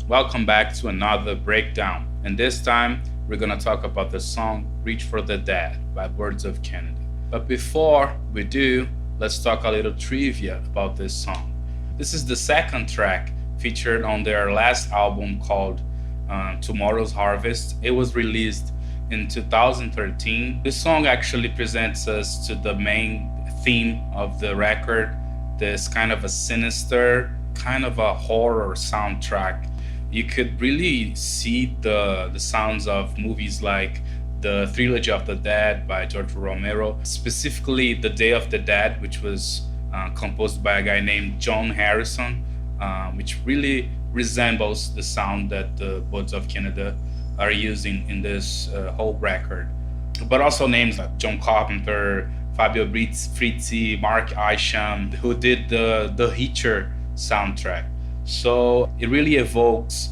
Welcome back to another breakdown, and this time we're gonna talk about the song Reach for the Dead by Birds of Canada. But before we do, let's talk a little trivia about this song. This is the second track featured on their last album called Tomorrow's Harvest. It was released in 2013. This song actually presents us to the main theme of the record, this kind of a sinister, kind of a horror soundtrack. You could really see the sounds of movies like the Trilogy of the Dead by George Romero, specifically The Day of the Dead, which was composed by a guy named John Harrison, which really resembles the sound that the Birds of Canada are using in this whole record. But also names like John Carpenter, Fabio Frizzi, Mark Isham, who did the Hitcher soundtrack. So it really evokes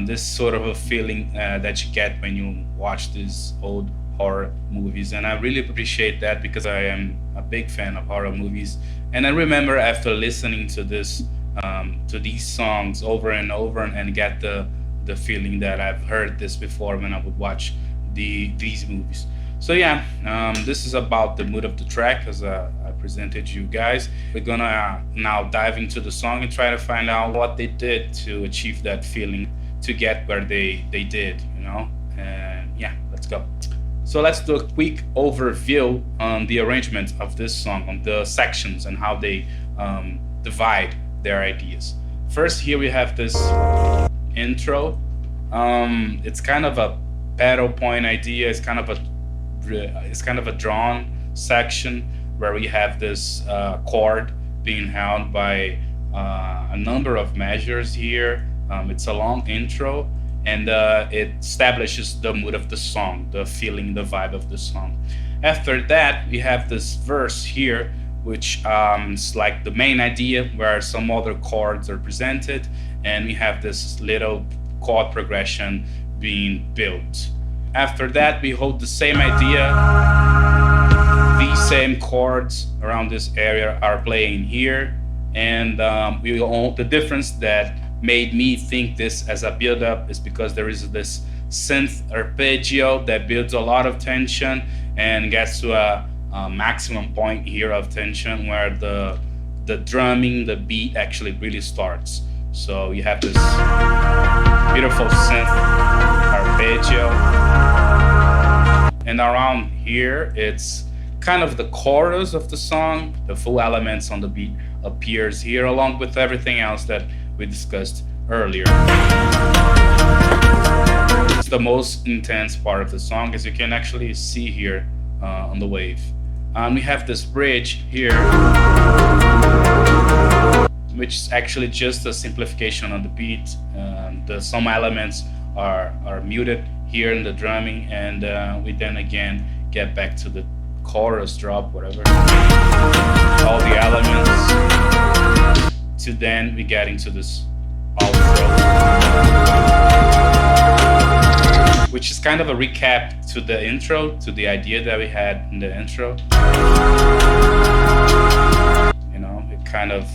this sort of a feeling that you get when you watch these old horror movies, and I really appreciate that because I am a big fan of horror movies. And I remember after listening to this to these songs over and over and get the feeling that I've heard this before when I would watch these movies. So yeah, this is about the mood of the track as I presented you guys. We're gonna now dive into the song and try to find out what they did to achieve that feeling, to get where they did, you know? And yeah, let's go. So let's do a quick overview on the arrangement of this song, on the sections and how they divide their ideas. First, here we have this intro. It's kind of a pedal point idea. It's kind of a drawn section where we have this chord being held by a number of measures here. It's a long intro, and it establishes the mood of the song, the feeling, the vibe of the song. After that, we have this verse here, which is like the main idea, where some other chords are presented, and we have this little chord progression being built. After that, we hold the same idea. These same chords around this area are playing here, and the difference that made me think this as a build-up is because there is this synth arpeggio that builds a lot of tension and gets to a maximum point here of tension where the drumming, the beat actually really starts. So you have this beautiful synth arpeggio, and around here it's kind of the chorus of the song. The full elements on the beat appears here along with everything else that we discussed earlier. It's the most intense part of the song, as you can actually see here on the wave. We have this bridge here, which is actually just a simplification on the beat. Some elements are muted here in the drumming, and we then again get back to the chorus drop, whatever, all the elements, to then we get into this outro, which is kind of a recap to the intro, to the idea that we had in the intro. You know, it kind of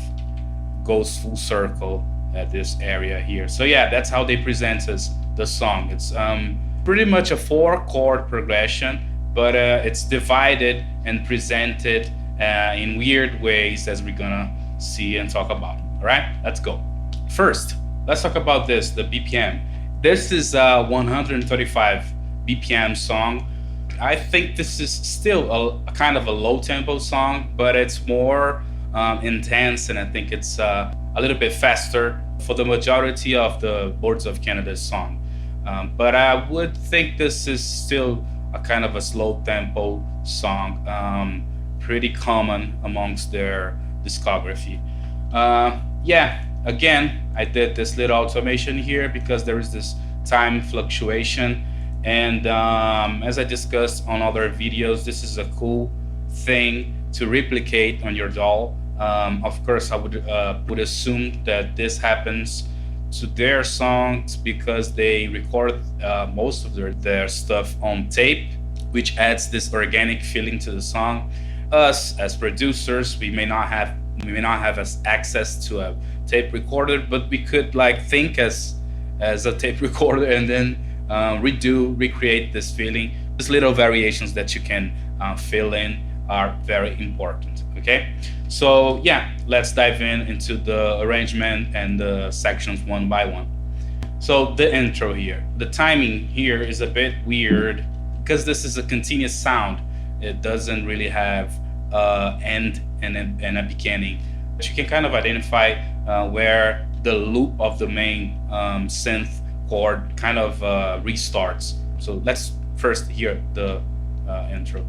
goes full circle at this area here. So yeah, that's how they present us the song. It's pretty much a 4-chord progression, but it's divided and presented in weird ways, as we're gonna see and talk about. All right, let's go. First, let's talk about the BPM. This is a 135 BPM song. I think this is still a kind of a low tempo song, but it's more intense, and I think it's a little bit faster for the majority of the Birds of Canada song. But I would think this is still a kind of a slow tempo song, pretty common amongst their discography. Yeah, again, I did this little automation here because there is this time fluctuation, and as I discussed on other videos, this is a cool thing to replicate on your DAW. Of course, I would assume that this happens to their songs because they record most of their stuff on tape, which adds this organic feeling to the song. Us as producers, we may not have access to a tape recorder, but we could like think as as a tape recorder and then recreate this feeling. These little variations that you can fill in are very important. Okay, so yeah, let's dive into the arrangement and the sections one by one. So the intro here, the timing here is a bit weird because this is a continuous sound. It doesn't really have end and a beginning, but you can kind of identify where the loop of the main synth chord kind of restarts. So let's first hear the intro.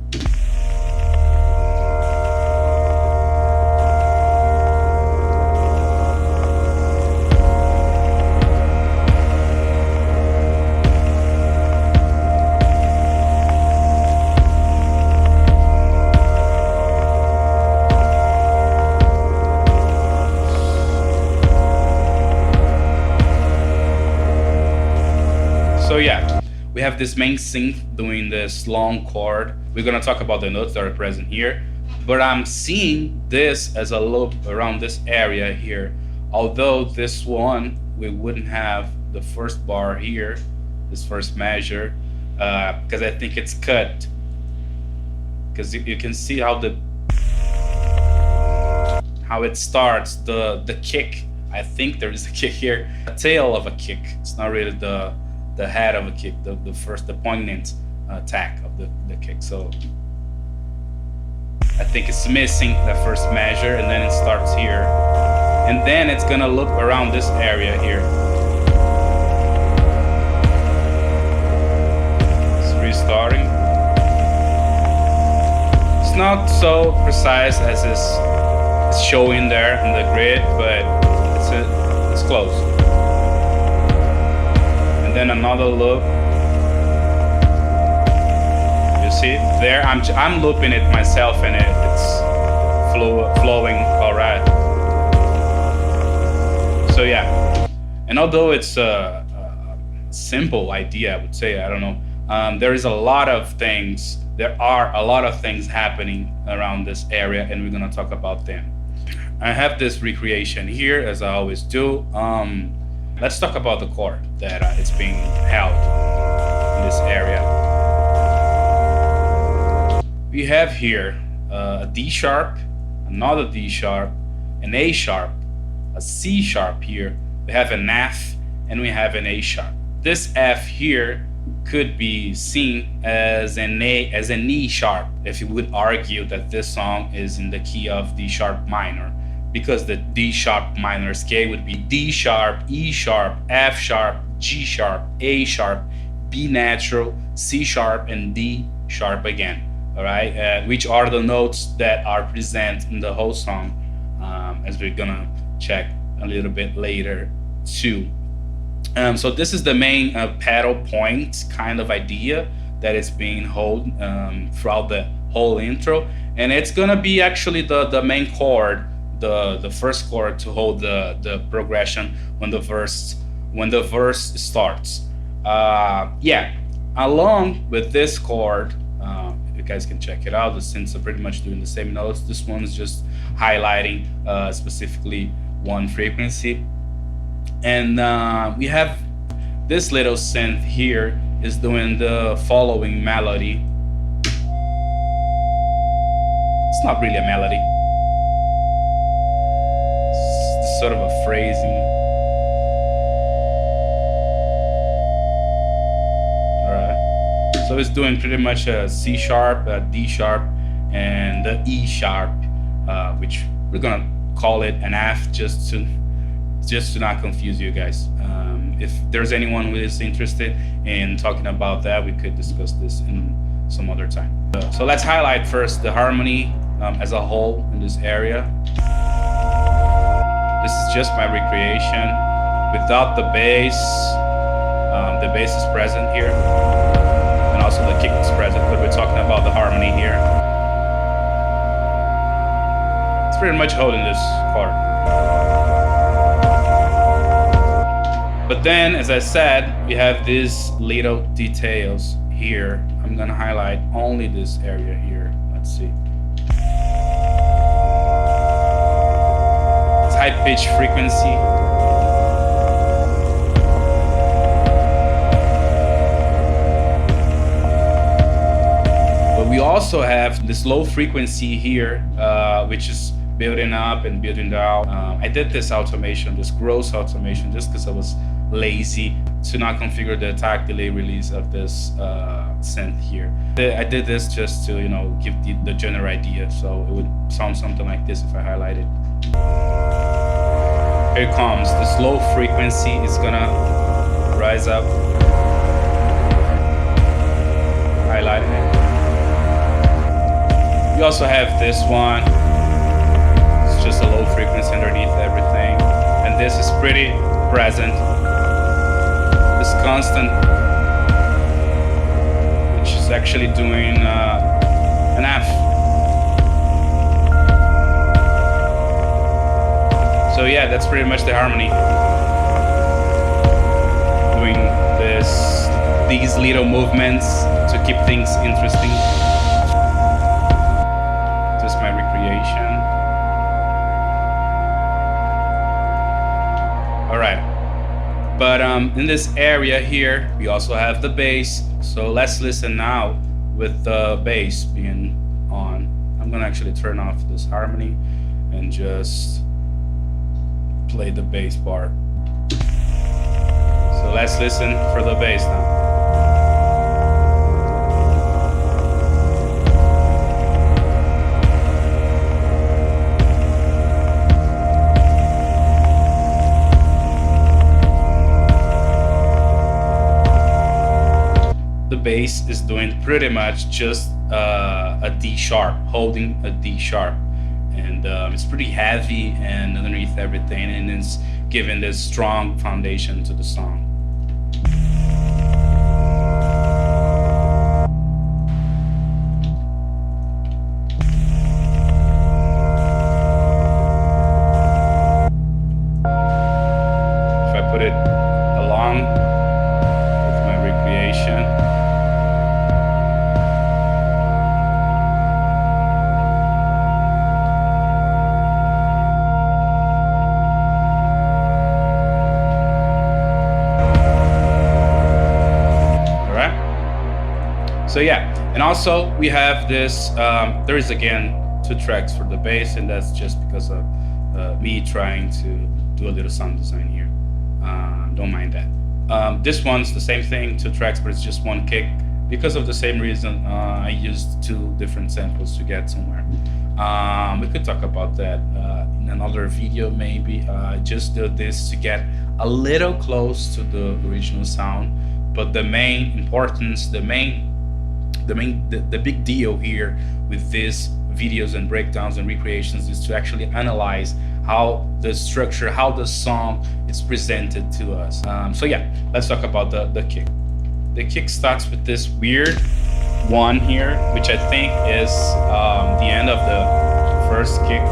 So yeah, we have this main synth doing this long chord. We're gonna talk about the notes that are present here, but I'm seeing this as a loop around this area here. Although this one, we wouldn't have the first bar here, this first measure, because I think it's cut. Because you can see how it starts, the kick. I think there is a kick here, a tail of a kick. It's not really the head of a kick, the poignant attack of the kick. So I think it's missing that first measure, and then it starts here, and then it's gonna loop around this area here. It's restarting. It's not so precise as it's showing there in the grid, but it's close. Then another loop. You see there, I'm looping it myself, and it's flowing all right. So yeah, and although it's a simple idea, I would say, I don't know, there are a lot of things happening around this area, and we're gonna talk about them. I have this recreation here, as I always do. Let's talk about the chord that it's being held in this area. We have here a D sharp, another D sharp, an A sharp, a C sharp here. We have an F, and we have an A sharp. This F here could be seen as an E sharp, if you would argue that this song is in the key of D sharp minor, because the D sharp minor scale would be D sharp, E sharp, F sharp, G sharp, A sharp, B natural, C sharp, and D sharp again. All right, which are the notes that are present in the whole song, as we're gonna check a little bit later too. So this is the main pedal point kind of idea that is being held throughout the whole intro, and it's gonna be actually the main chord, the first chord to hold the progression when the verse starts. Yeah, along with this chord, you guys can check it out. The synths are pretty much doing the same notes. This one is just highlighting specifically one frequency, and we have this little synth here is doing the following melody. It's not really a melody. Sort of a phrasing. All right. So it's doing pretty much a C sharp, a D sharp, and the E sharp, which we're gonna call it an F just to not confuse you guys. If there's anyone who is interested in talking about that, we could discuss this in some other time. So let's highlight first the harmony as a whole in this area. This is just my recreation without the bass. The bass is present here, and also the kick is present, but we're talking about the harmony here. It's pretty much holding this chord. But then, as I said, we have these little details here. I'm gonna highlight only this area here. Let's see. It's high pitch frequency. also have this low frequency here, which is building up and building down. I did this automation, this gross automation, just because I was lazy to not configure the attack, delay, release of this synth here. I did this just to, you know, give the general idea, so it would sound something like this if I highlight it. Here it comes. This low frequency is gonna rise up. Highlighting it. You also have this one. It's just a low frequency underneath everything, and this is pretty present. This constant, which is actually doing an F. So yeah, that's pretty much the harmony. Doing these little movements to keep things interesting. Just my recreation. All right. But in this area here, we also have the bass. So let's listen now with the bass being on. I'm gonna actually turn off this harmony and just play the bass part. So let's listen for the bass now. The bass is doing pretty much just a D sharp, holding a D sharp. And it's pretty heavy and underneath everything, and it's giving this strong foundation to the song. If I put it along with my recreation, so yeah, and also we have this, there is again 2 tracks for the bass, and that's just because of me trying to do a little sound design here. Don't mind that. This one's the same thing, 2 tracks, but it's just 1 kick. Because of the same reason, I used 2 different samples to get somewhere. We could talk about that in another video maybe. I just did this to get a little close to the original sound, but the main importance, the big deal here with these videos and breakdowns and recreations is to actually analyze how the structure, how the song is presented to us. So yeah, let's talk about the kick. The kick starts with this weird one here, which I think is the end of the first kick.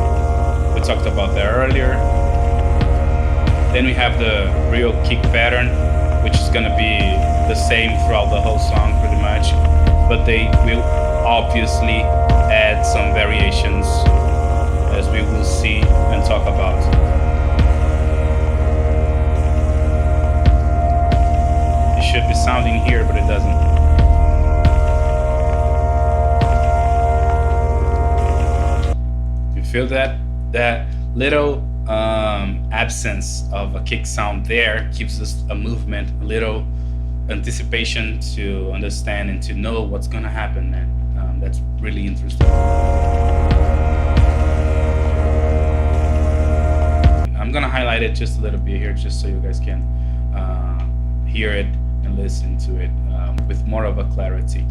We talked about that earlier. Then we have the real kick pattern, which is gonna be the same throughout the whole song pretty much, but they will obviously add some variations, as we will see and talk about. It should be sounding here, but it doesn't. You feel that? That little absence of a kick sound there gives us a movement, a little anticipation to understand and to know what's gonna happen, man. That's really interesting. I'm gonna highlight it just a little bit here, just so you guys can hear it and listen to it with more of a clarity.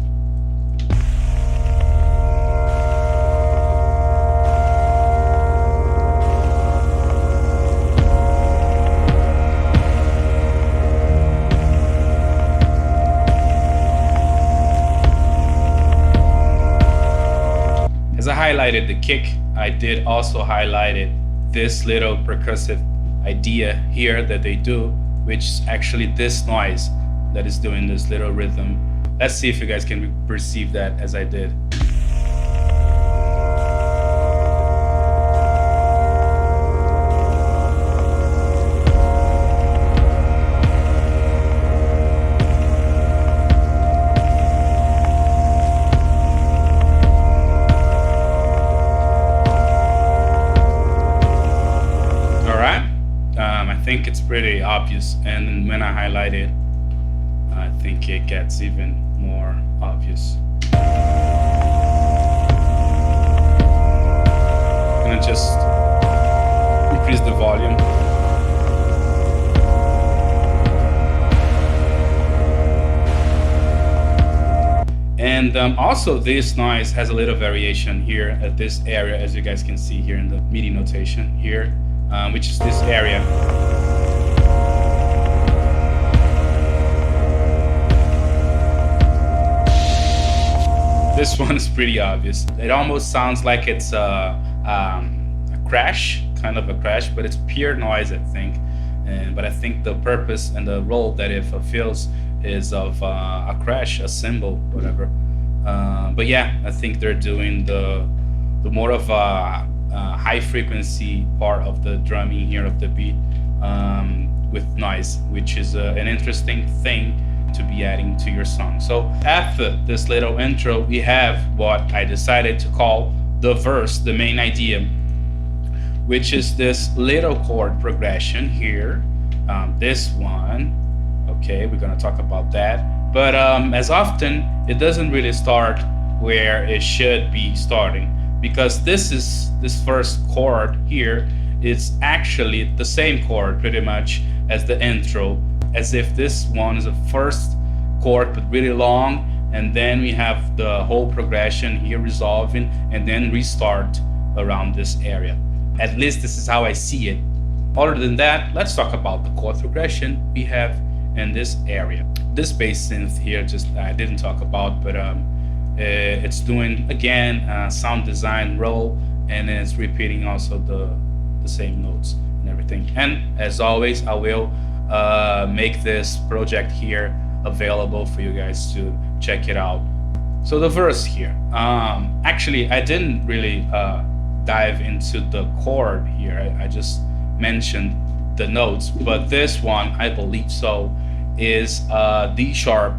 As I highlighted the kick, I did also highlight this little percussive idea here that they do, which is actually this noise that is doing this little rhythm. Let's see if you guys can perceive that as I did. pretty obvious, and when I highlight it, I think it gets even more obvious. I'm gonna just increase the volume. And also this noise has a little variation here at this area, as you guys can see here in the MIDI notation here, which is this area. This one is pretty obvious. It almost sounds like it's a crash, kind of a crash, but it's pure noise, I think. But I think the purpose and the role that it fulfills is of a crash, a cymbal, whatever. But yeah, I think they're doing the more of a high frequency part of the drumming here of the beat with noise, which is an interesting thing to be adding to your song. So after this little intro, we have what I decided to call the verse, the main idea, which is this little chord progression here. This one, okay, we're gonna talk about that. But as often, it doesn't really start where it should be starting, because this first chord here is actually the same chord pretty much as the intro, as if this one is the first chord but really long, and then we have the whole progression here resolving and then restart around this area. At least this is how I see it. Other than that, let's talk about the chord progression we have in this area. This bass synth here, just I didn't talk about, but it's doing again a sound design role, and it's repeating also the same notes and everything. And as always, I will make this project here available for you guys to check it out. So the verse here, actually I didn't really dive into the chord here. I just mentioned the notes, but this one, I believe so, is D sharp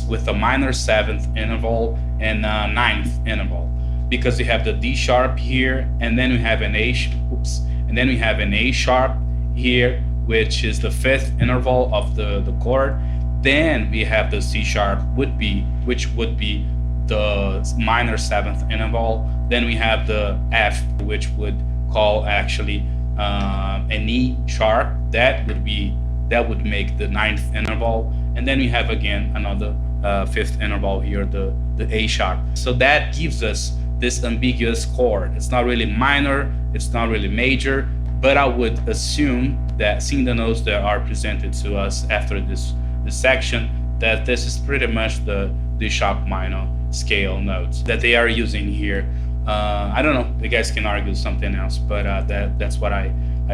with a minor 7th interval and a 9th interval, because we have the D sharp here, and then we have an and then we have an A sharp here, which is the 5th interval of the chord. Then we have the C sharp, which would be the minor 7th interval. Then we have the F, which would call actually an E sharp. That would make the 9th interval. And then we have again another 5th interval here, the A sharp. So that gives us this ambiguous chord. It's not really minor, it's not really major, but I would assume that, seeing the notes that are presented to us after this section, that this is pretty much the D sharp minor scale notes that they are using here. I don't know, you guys can argue something else, but that's what I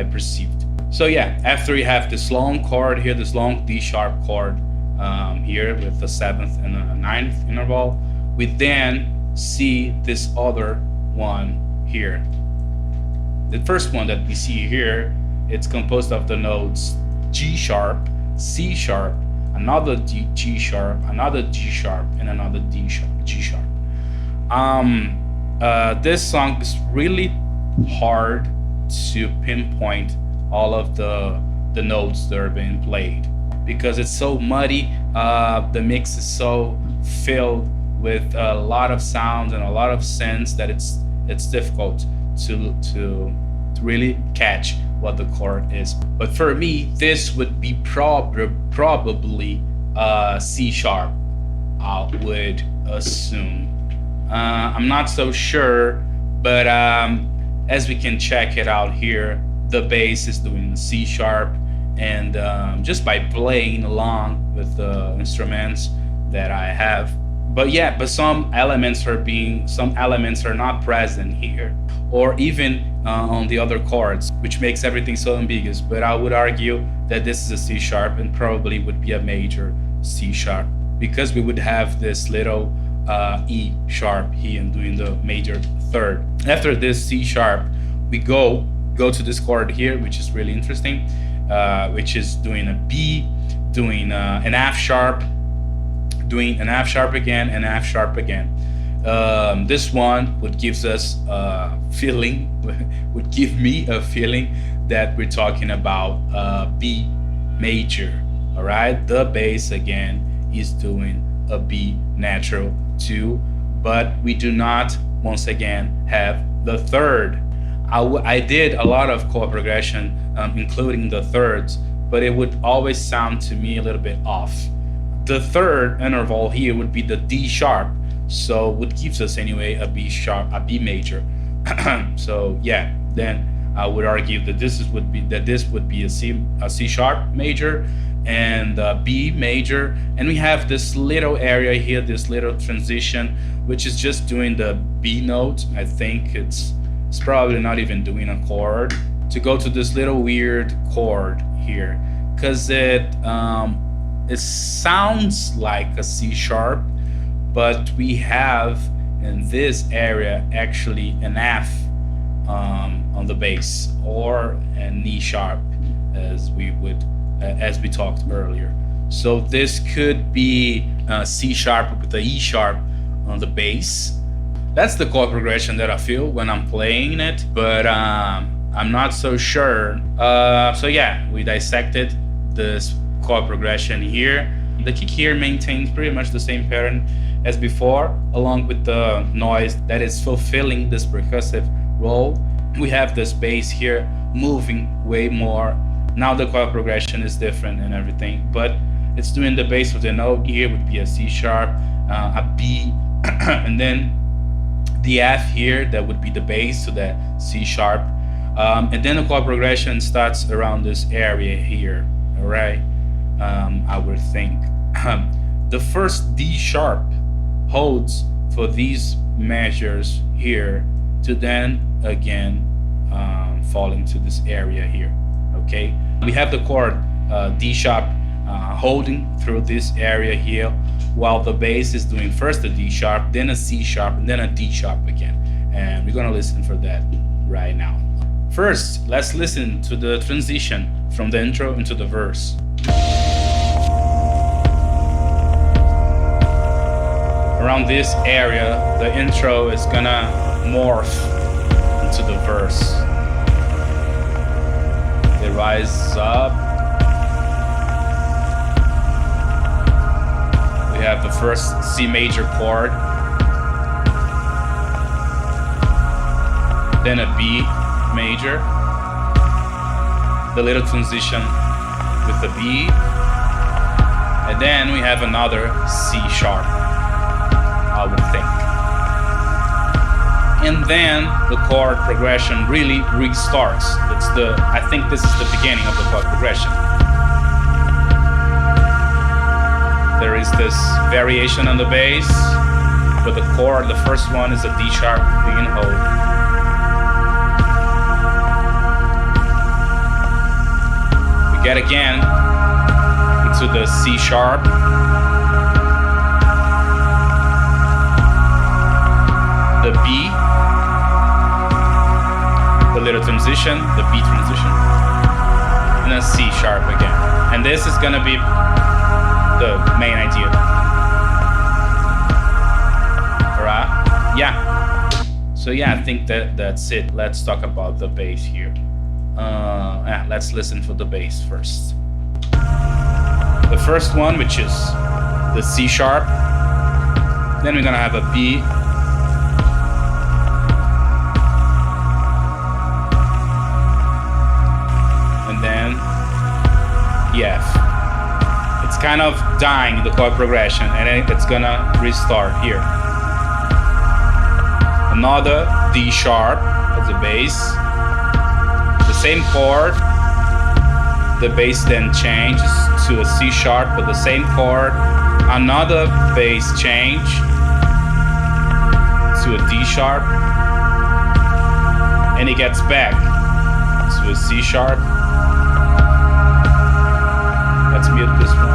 perceived. So yeah, after we have this long chord here, this long D sharp chord here with the 7th and the 9th interval, we then see this other one here. The first one that we see here, it's composed of the notes G sharp, C sharp, another G sharp, another G sharp, and another G sharp. This song is really hard to pinpoint all of the notes that are being played, because it's so muddy. The mix is so filled with a lot of sounds and a lot of synths that it's difficult to really catch what the chord is. But for me, this would be probably C sharp, I would assume. I'm not so sure, but as we can check it out here, the bass is doing C sharp, and just by playing along with the instruments that I have. But yeah, but some elements are not present here, or even on the other chords, which makes everything so ambiguous. But I would argue that this is a C sharp and probably would be a major C sharp, because we would have this little E sharp here and doing the major third. After this C sharp, we go to this chord here, which is really interesting, which is doing a B, doing an F sharp, doing an F sharp again, and F sharp again. This one would give us a feeling, would give me a feeling that we're talking about B major. All right, the bass again is doing a B natural 2, but we do not once again have the third. I did a lot of chord progression, including the thirds, but it would always sound to me a little bit off. The third interval here would be the D sharp, so what gives us anyway a B sharp, a B major. So yeah, then I would argue that this would be a C sharp major and a B major, and we have this little area here, this little transition, which is just doing the B note. I think it's probably not even doing a chord, to go to this little weird chord here, because it sounds like a C sharp, but we have in this area actually an F on the bass, or an E sharp, as we talked earlier. So this could be C sharp with the E sharp on the bass. That's the chord progression that I feel when I'm playing it, but I'm not so sure. So yeah, we dissected this chord progression here. The kick here maintains pretty much the same pattern as before, along with the noise that is fulfilling this percussive role. We have this bass here moving way more. Now the chord progression is different and everything, but it's doing the bass with the note here would be a C sharp, a B, and then the F here, that would be the bass to that C sharp, and then the chord progression starts around this area here. All right, I would think the first D sharp holds for these measures here to then again fall into this area here. Okay, we have the chord D sharp holding through this area here, while the bass is doing first a D sharp, then a C sharp, and then a D sharp again. And we're gonna listen for that right now. First, let's listen to the transition from the intro into the verse. Around this area, the intro is gonna morph into the verse. It rises up. We have the first C major chord, then a B major, the little transition with the B, and then we have another C sharp, I would think. And then the chord progression really restarts. I think this is the beginning of the chord progression. There is this variation on the bass, but the chord, the first one is a D sharp being hold. We get again into the C sharp, the B, the little transition, the B transition, and then C sharp again. And this is gonna be the main idea. Alright? Yeah. So yeah, I think that's it. Let's talk about the bass here. Let's listen for the bass first. The first one, which is the C sharp. Then we're gonna have a B. And then the F. It's kind of dying, the chord progression, and then it's gonna restart here. Another D sharp as a bass. The same chord. The bass then changes to a C sharp with the same chord. Another bass change to a D sharp. And it gets back to a C sharp. Let's mute this one.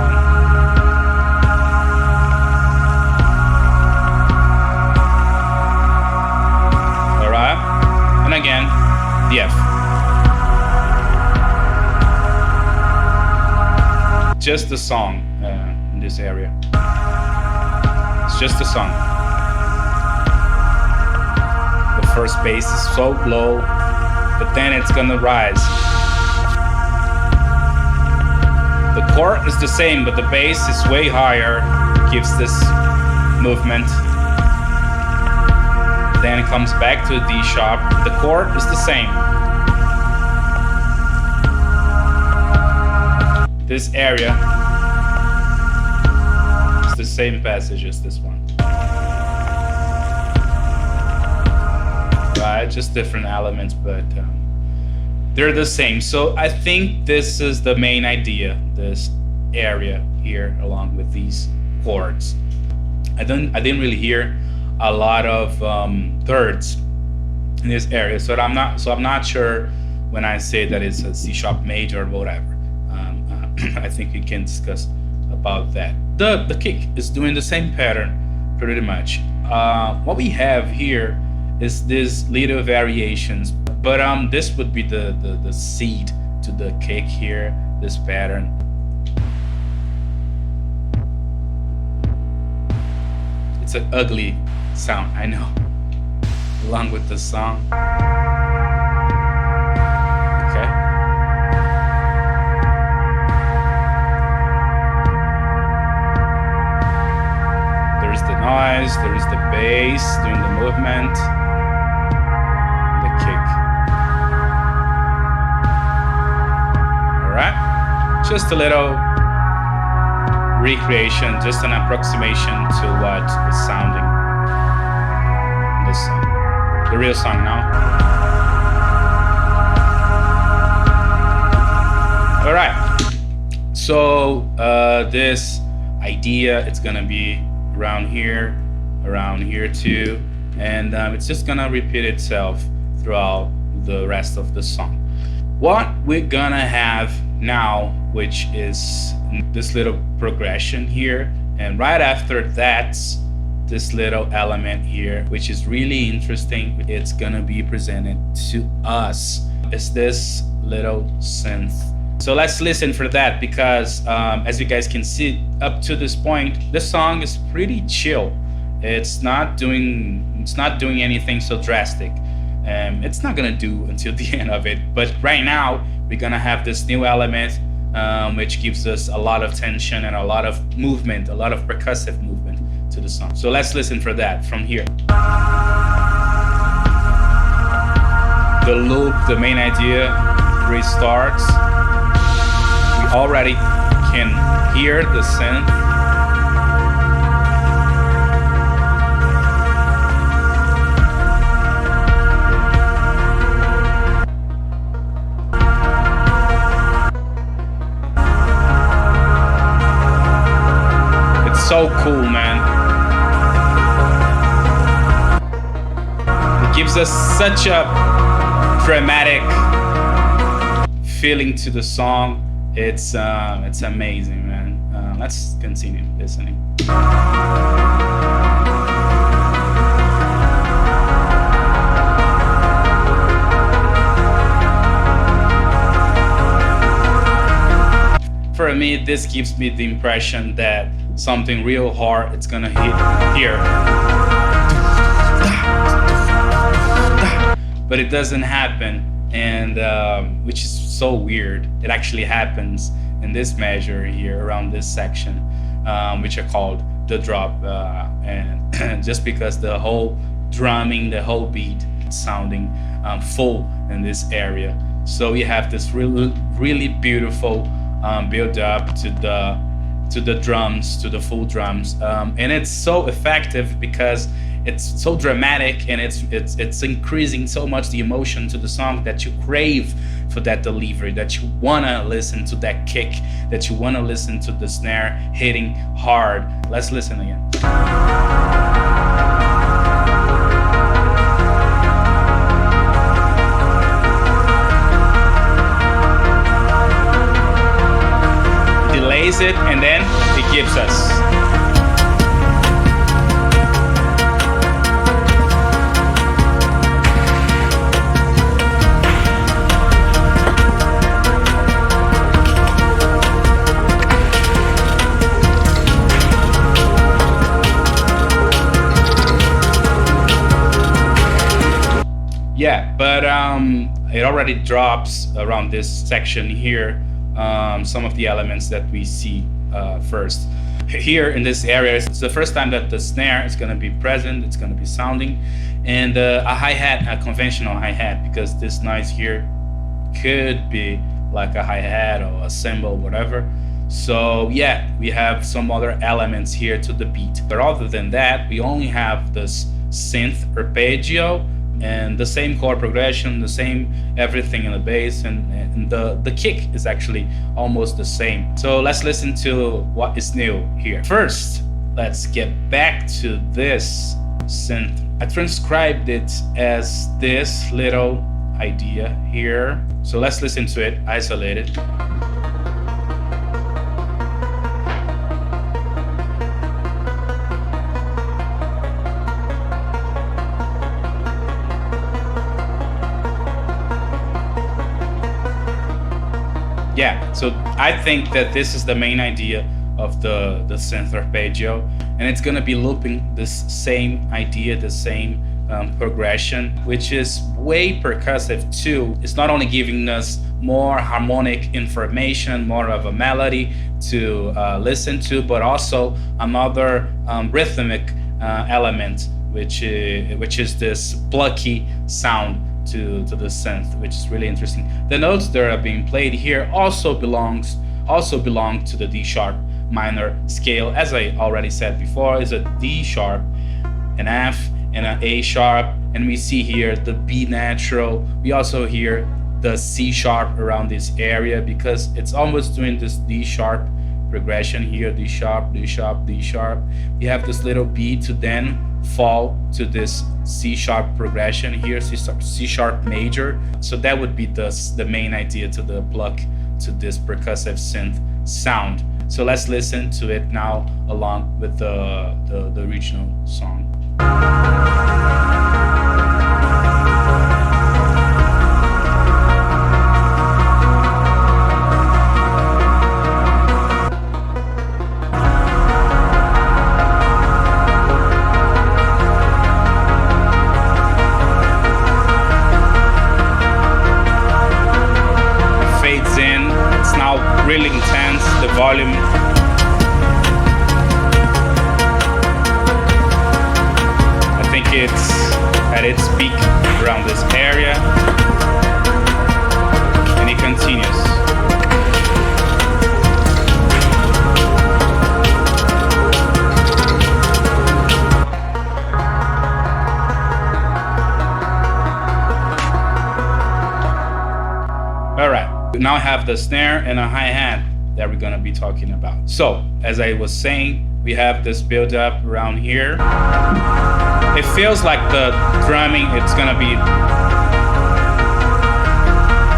Alright, and again, the F. Just the song in this area. It's just the song. The first bass is so low, but then it's gonna rise. chord is the same, but the bass is way higher, gives this movement. Then it comes back to D sharp. The chord is the same. This area is the same passage as this one. Right, just different elements, but they're the same. So I think this is the main idea, this area here along with these chords. I didn't really hear a lot of thirds in this area, so I'm not sure when I say that it's a C sharp major or whatever. I think we can discuss about that. The kick is doing the same pattern pretty much. What we have here is these little variations, but this would be the seed to the kick here, this pattern. It's an ugly sound, I know, along with the song. Okay. There's the noise, there's the bass doing the movement, the kick. All right, just a little recreation, just an approximation to what is sounding in this song. The real song now. All right, so this idea, it's gonna be around here too, and it's just gonna repeat itself throughout the rest of the song. What we're gonna have now, which is this little progression here, and right after that's this little element here, which is really interesting. It's gonna be presented to us as this little synth. So let's listen for that, because as you guys can see, up to this point, the song is pretty chill. It's not doing anything so drastic. It's not gonna do until the end of it, but right now we're gonna have this new element, which gives us a lot of tension and a lot of movement, a lot of percussive movement to the song. So let's listen for that from here. The loop, the main idea, restarts. We already can hear the synth. So cool, man. It gives us such a dramatic feeling to the song. It's amazing, man. Let's continue listening. For me, this gives me the impression that something real hard it's gonna hit here, but it doesn't happen, and which is so weird. It actually happens in this measure here around this section, which are called the drop, and just because the whole drumming, the whole beat sounding full in this area. So we have this really beautiful build up to the drums, to the full drums, and it's so effective because it's so dramatic, and it's increasing so much the emotion to the song that you crave for that delivery, that you wanna listen to that kick, that you wanna listen to the snare hitting hard. Let's listen again. Delays it, and then it gives us. Yeah, but it already drops around this section here some of the elements that we see first. Here in this area, it's the first time that the snare is going to be present, it's going to be sounding, and a hi-hat, a conventional hi-hat, because this noise here could be like a hi-hat or a cymbal, whatever. So yeah, we have some other elements here to the beat. But other than that, we only have this synth arpeggio and the same chord progression, the same everything in the bass, and the kick is actually almost the same. So let's listen to what is new here. First, let's get back to this synth. I transcribed it as this little idea here. So let's listen to it isolated. Yeah, so I think that this is the main idea of the synth arpeggio, and it's gonna be looping this same idea, the same progression, which is way percussive too. It's not only giving us more harmonic information, more of a melody to listen to, but also another rhythmic element, which is this plucky sound to the synth, which is really interesting. The notes that are being played here also belong to the D sharp minor scale. As I already said before, is a D sharp, an F, and an A sharp, and we see here the B natural. We also hear the C sharp around this area because it's almost doing this D sharp progression here, D sharp, D sharp, D sharp. We have this little B to then fall to this C sharp progression here, C sharp major. So that would be the main idea to the pluck to this percussive synth sound. So let's listen to it now along with the original song. Really intense, the volume. I think it's at its peak around this area, and it continues. All right. Now I have the snare and a hi-hat that we're gonna be talking about. So, as I was saying, we have this build-up around here. It feels like the drumming, it's gonna be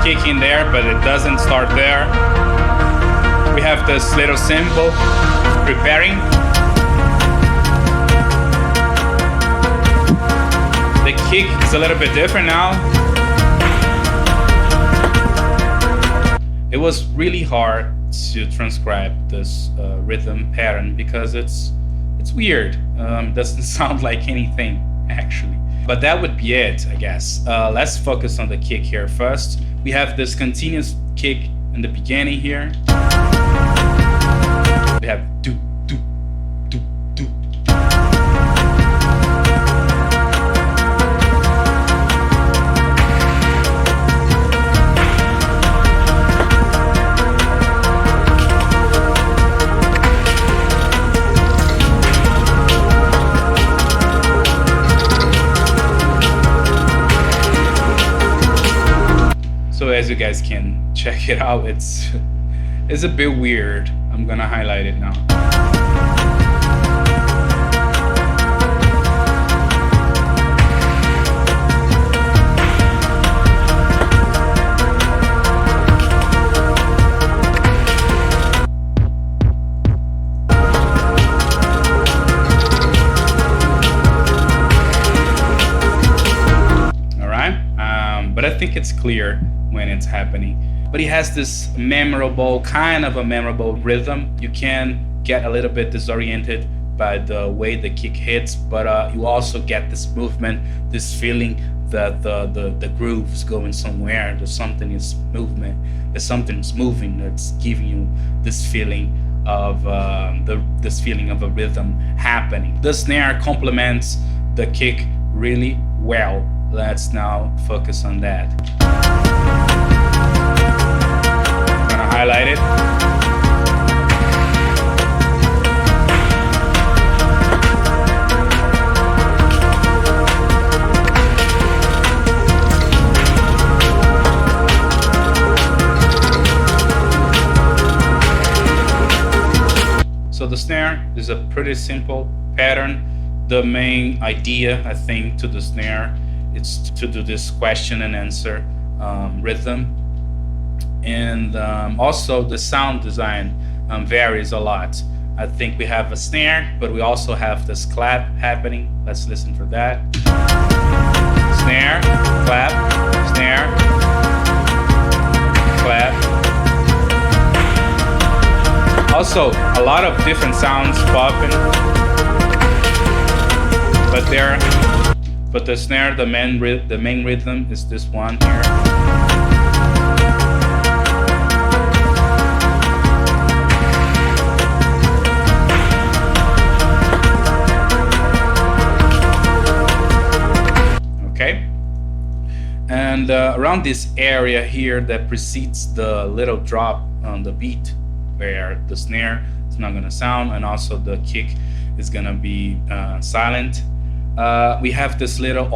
kicking there, but it doesn't start there. We have this little cymbal preparing. The kick is a little bit different now. It was really hard to transcribe this rhythm pattern because it's weird. Doesn't sound like anything actually. But that would be it, I guess. Let's focus on the kick here first. We have this continuous kick in the beginning here. We have do do do do. So as you guys can check it out, it's a bit weird. I'm gonna highlight it now. All right, but I think it's clear when it's happening. But he has this kind of a memorable rhythm. You can get a little bit disoriented by the way the kick hits, but you also get this movement, this feeling that the groove is going somewhere, that something is movement, that something is moving, that's giving you this feeling of this feeling of a rhythm happening. The snare complements the kick really well. Let's now focus on that. I'm gonna highlight it. So the snare is a pretty simple pattern. The main idea, I think, to the snare is to do this question and answer rhythm. And also the sound design varies a lot. I think we have a snare, but we also have this clap happening. Let's listen for that. Snare, clap, snare, clap. Also, a lot of different sounds popping, but the snare, the main rhythm is this one here. Okay, and around this area here that precedes the little drop on the beat, where the snare is not gonna sound and also the kick is gonna be silent. We have this little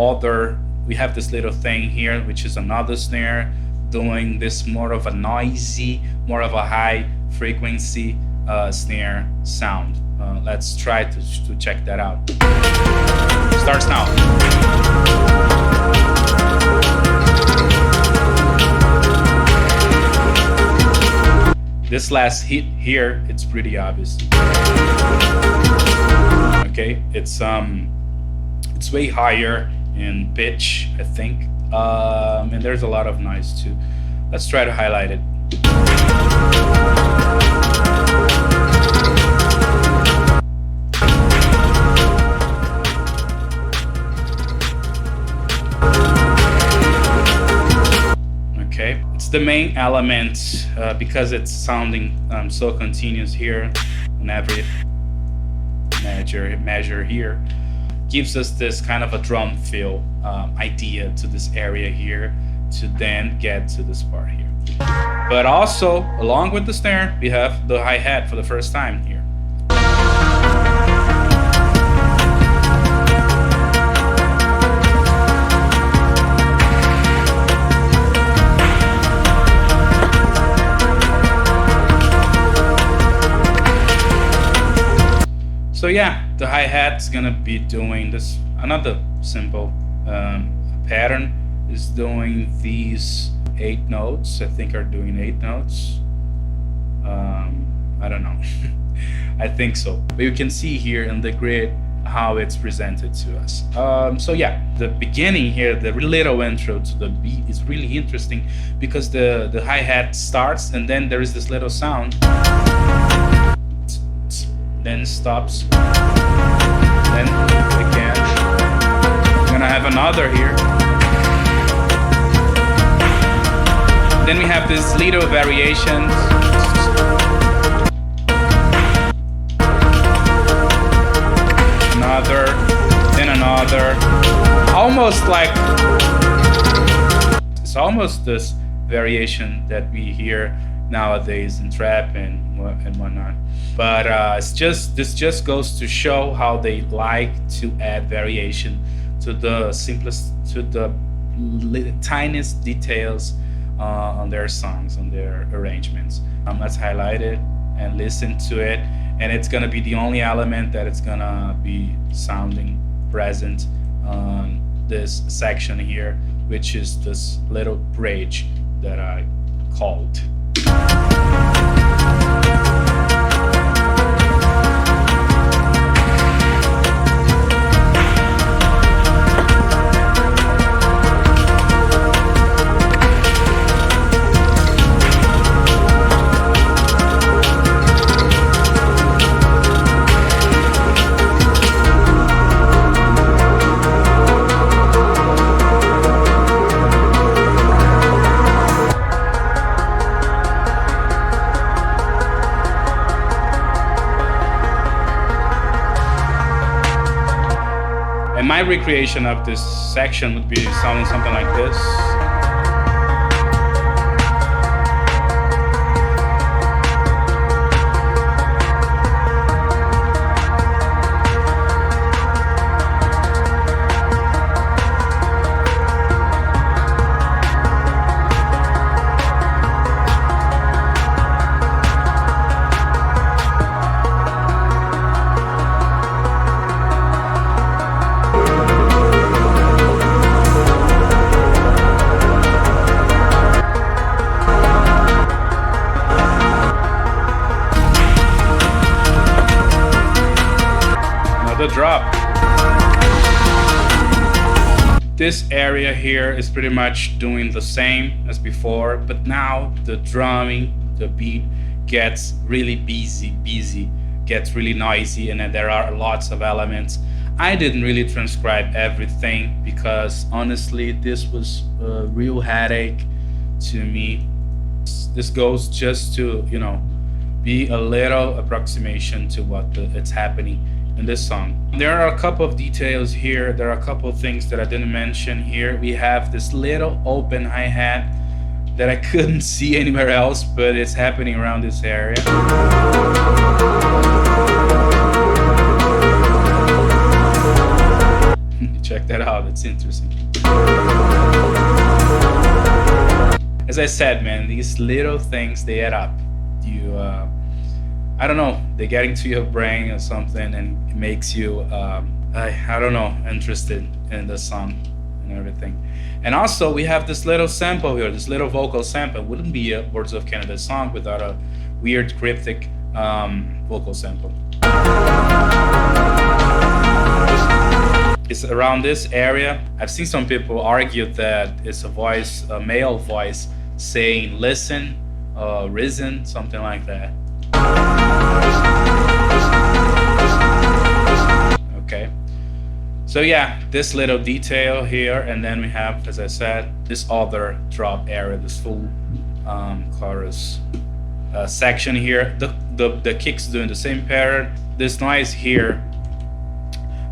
thing here, which is another snare doing this more of a noisy, more of a high frequency snare sound. Let's try to check that out. Starts now. This last hit here, it's pretty obvious. Okay, it's way higher in pitch, I think, and there's a lot of noise too. Let's try to highlight it. Okay, it's the main element because it's sounding so continuous here on every measure here. Gives us this kind of a drum fill idea to this area here to then get to this part here. But also, along with the snare, we have the hi-hat for the first time here. So yeah, the hi-hat is gonna be doing this. Another simple pattern is doing these 8 notes. I think are doing 8 notes. I don't know. I think so. But you can see here in the grid how it's presented to us. So yeah, the beginning here, the little intro to the beat is really interesting because the hi-hat starts and then there is this little sound. Then stops, then again. We're gonna have another here. Then we have this little variations. Another, then another. Almost like, it's almost this variation that we hear nowadays in trap and whatnot. But this just goes to show how they like to add variation to the simplest, to the tiniest details on their songs, on their arrangements. Let's highlight it and listen to it, and it's gonna be the only element that it's gonna be sounding present on this section here, which is this little bridge that I called. And my recreation of this section would be sounding something like this. The drop. This area here is pretty much doing the same as before, but now the drumming, the beat gets really busy, gets really noisy, and then there are lots of elements. I didn't really transcribe everything because honestly this was a real headache to me. This goes just to, you know, be a little approximation to what it's happening in this song. There are a couple of details here. There are a couple of things that I didn't mention here. We have this little open hi-hat that I couldn't see anywhere else, but it's happening around this area. Check that out, it's interesting. As I said, man, these little things, they add up. I don't know, they get into your brain or something and it makes you, I don't know, interested in the song and everything. And also we have this little sample here, this little vocal sample. It wouldn't be a Words of Canada song without a weird cryptic vocal sample. It's around this area. I've seen some people argue that it's a voice, a male voice saying listen, risen, something like that. Okay, so yeah, this little detail here, and then we have, as I said, this other drop area, this full chorus section here. The kicks doing the same pattern. This noise here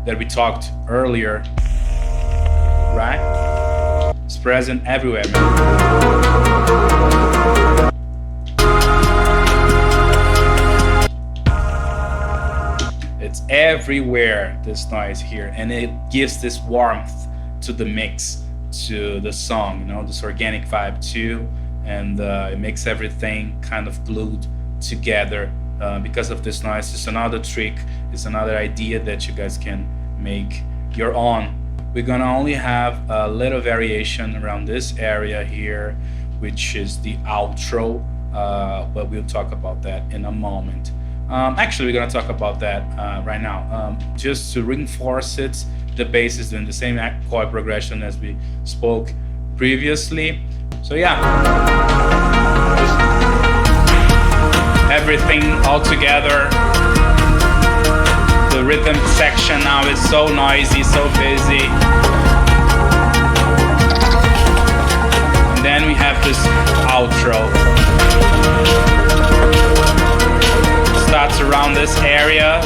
that we talked earlier, right? It's present everywhere, man. It's everywhere, this noise here, and it gives this warmth to the mix, to the song, you know, this organic vibe too, and it makes everything kind of glued together because of this noise. It's another trick, it's another idea that you guys can make your own. We're gonna only have a little variation around this area here, which is the outro, but we'll talk about that in a moment. Actually, we're gonna talk about that right now. Just to reinforce it, the bass is doing the same chord progression as we spoke previously. So yeah, everything all together. The rhythm section now is so noisy, so busy. And then we have this outro. Starts around this area.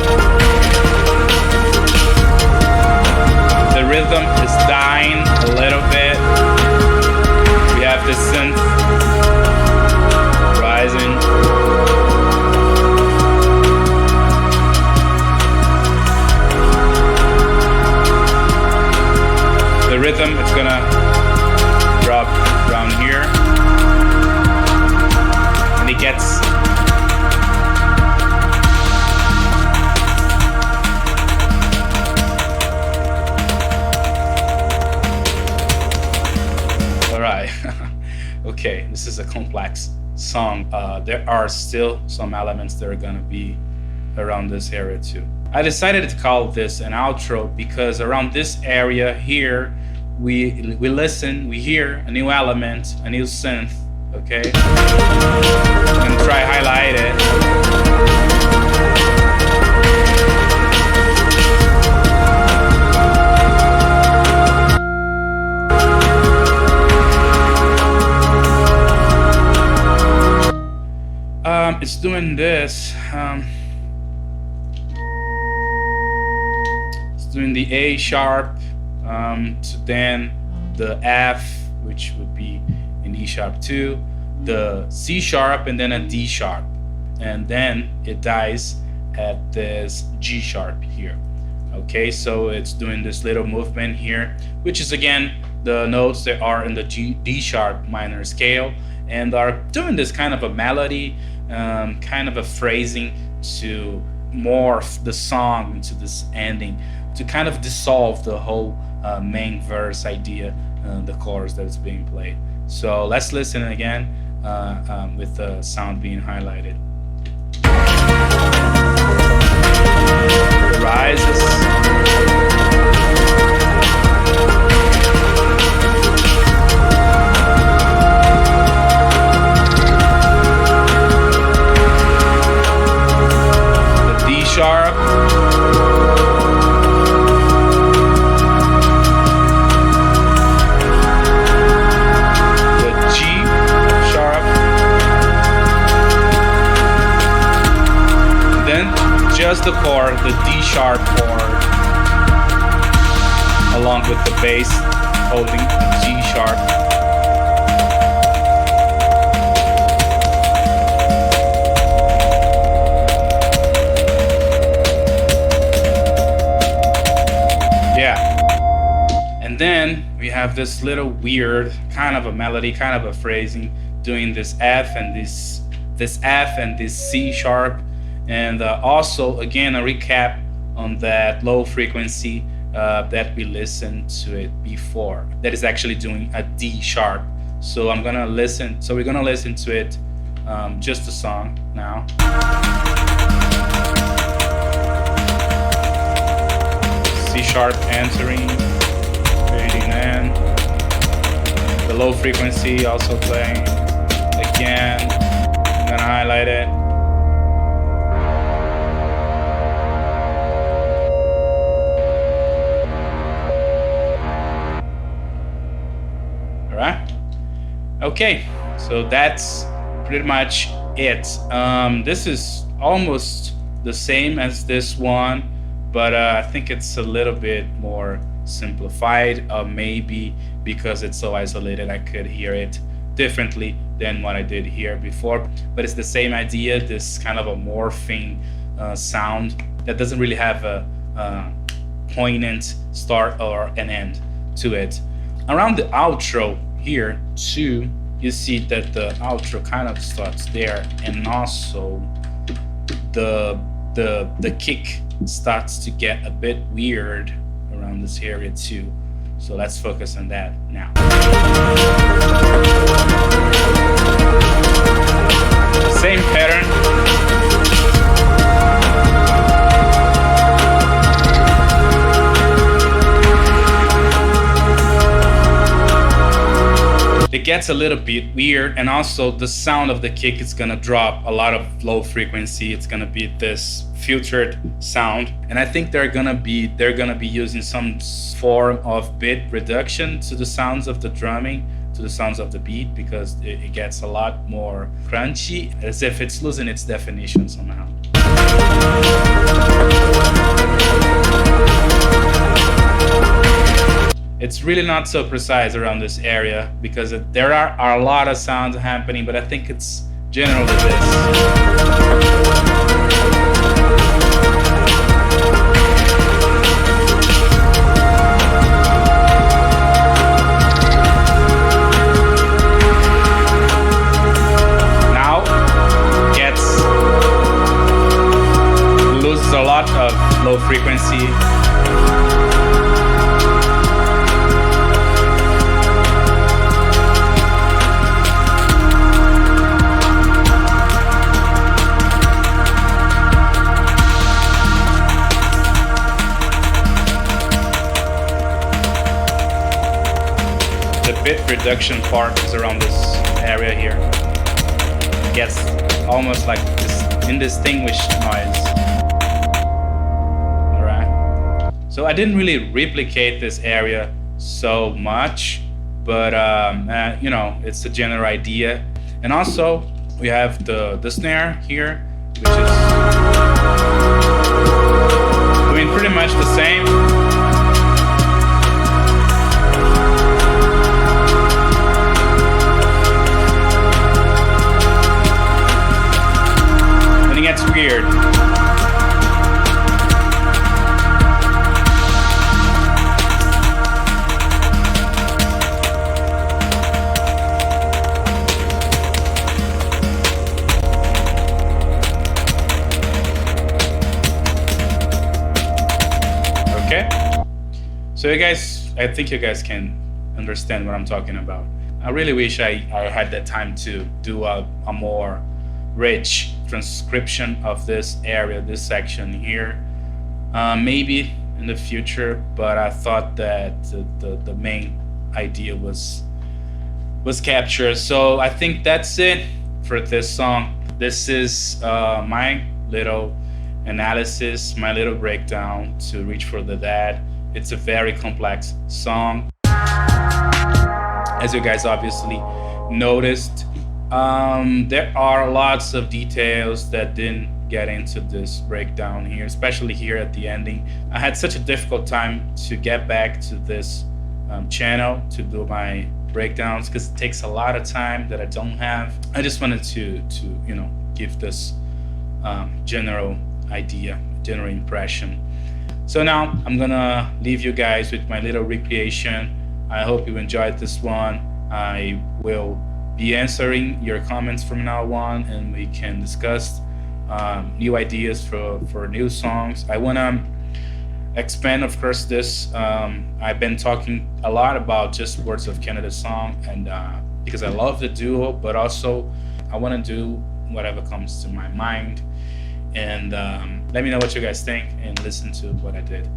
The rhythm is dying a little bit. We have the synth rising. The rhythm is gonna drop around here, and it gets okay, this is a complex song. There are still some elements that are gonna be around this area too. I decided to call this an outro because around this area here, we listen, we hear a new element, a new synth, okay? I'm gonna try highlight it. It's doing this. It's doing the A sharp to then the F, which would be in E sharp 2, the C sharp, and then a D sharp, and then it dies at this G sharp here. Okay, so it's doing this little movement here, which is again the notes that are in the D sharp minor scale, and are doing this kind of a melody, kind of a phrasing to morph the song into this ending, to kind of dissolve the whole main verse idea, the chorus that is being played. So let's listen again with the sound being highlighted. It rises. The D sharp. Just the chord, the D sharp chord, along with the bass holding the G sharp. Yeah. And then we have this little weird kind of a melody, kind of a phrasing, doing this F and this F and this C sharp. And also, again, a recap on that low frequency that we listened to it before. That is actually doing a D sharp. So we're gonna listen to it, just the song now. C sharp entering, fading in. The low frequency also playing. Again, I'm gonna highlight it. Okay, so that's pretty much it. This is almost the same as this one, but I think it's a little bit more simplified. Maybe because it's so isolated, I could hear it differently than what I did here before. But it's the same idea, this kind of a morphing sound that doesn't really have a poignant start or an end to it. Around the outro here too, you see that the outro kind of starts there, and also the kick starts to get a bit weird around this area too. So let's focus on that now. Same pattern. It gets a little bit weird, and also the sound of the kick is gonna drop a lot of low frequency. It's gonna be this filtered sound, and I think they're gonna be using some form of bit reduction to the sounds of the drumming, to the sounds of the beat, because it gets a lot more crunchy, as if it's losing its definition somehow. It's really not so precise around this area, because there are a lot of sounds happening, but I think it's generally this. Now loses a lot of low frequency. Bit reduction part is around this area here. It gets almost like this indistinguished noise. Alright. So I didn't really replicate this area so much, but you know, it's a general idea. And also we have the snare here, which is doing pretty much the same. So you guys, I think you guys can understand what I'm talking about. I really wish I had the time to do a more rich transcription of this area, this section here. Maybe in the future, but I thought that the main idea was captured. So I think that's it for this song. This is my little analysis, my little breakdown to Reach for the Dead. It's a very complex song, as you guys obviously noticed. There are lots of details that didn't get into this breakdown here, especially here at the ending. I had such a difficult time to get back to this channel to do my breakdowns because it takes a lot of time that I don't have. I just wanted to give this general idea, general impression. So now I'm gonna leave you guys with my little recreation. I hope you enjoyed this one. I will be answering your comments from now on, and we can discuss new ideas for new songs. I want to expand, of course, this. I've been talking a lot about just Words of Canada song, and because I love the duo, but also I want to do whatever comes to my mind. And let me know what you guys think and listen to what I did.